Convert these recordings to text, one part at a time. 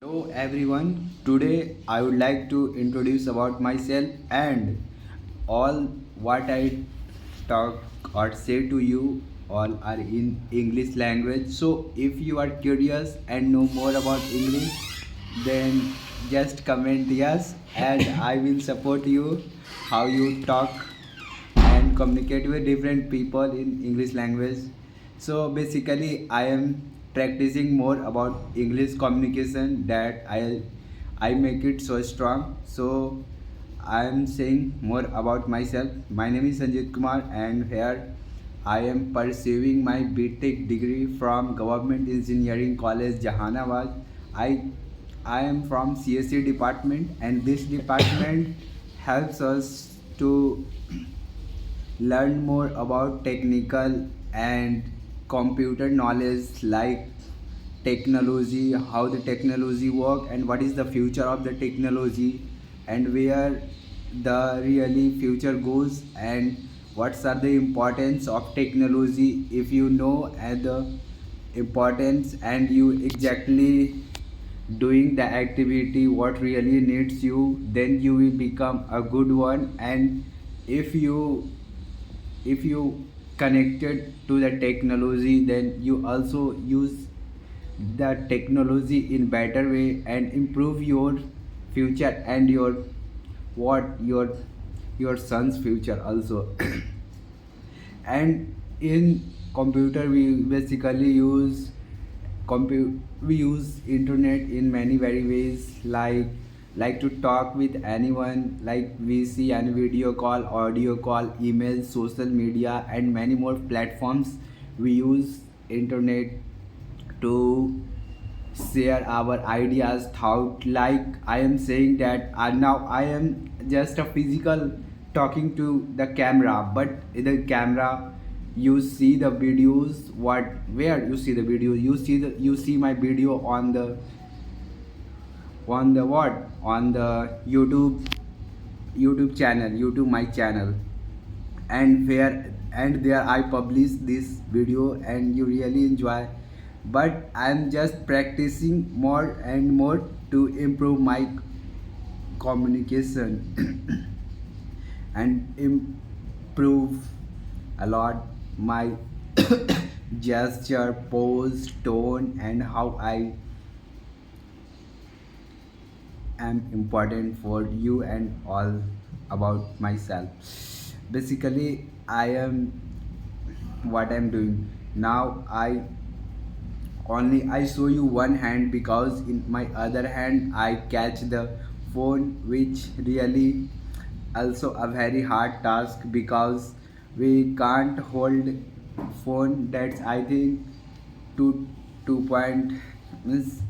Hello everyone. Today I would like to introduce about myself and all what I talk or say to you all are in English language. So if you are curious and know more about English, then just comment yes and I will support you how you talk and communicate with different people in English language. So basically, I am practicing more about English communication that I make it so strong. So I am saying more about myself. My name is Sanjit Kumar, and here I am pursuing my BTech degree from Government Engineering College Jahanabad. I I am from CSE department, and this department helps us to learn more about technical and computer knowledge like technology, how the technology work and what is the future of the technology and where the really future goes and what's are the importance of technology if you know and the importance and you exactly doing the activity what really needs you, then you will become a good one. And if you connected to the technology, then you also use the technology in better way and improve your future and what your son's future also. And in computer we basically use we use internet in many very ways like to talk with anyone, like we see any video call, audio call, email, social media and many more platforms. We use internet to share our ideas thought, like I am saying that now I am just a physical talking to the camera, but in the camera you see the videos, what where you see the video, you see my video on the what on the youtube channel, youtube my channel, and where and there I publish this video and you really enjoy. But I'm just practicing more and more to improve my communication and improve a lot my gesture, pose, tone, and how I am important for you and all about myself. Basically I am what I'm doing now. I show you one hand because in my other hand I catch the phone, which really also a very hard task because we can't hold phone that's I think two point means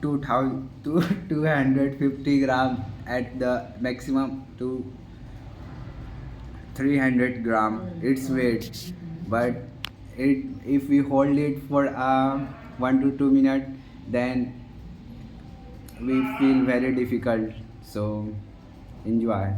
2000 to 250 gram at the maximum to 300 gram its weight. But if we hold it for 1 to 2 minutes, then we feel very difficult. So enjoy.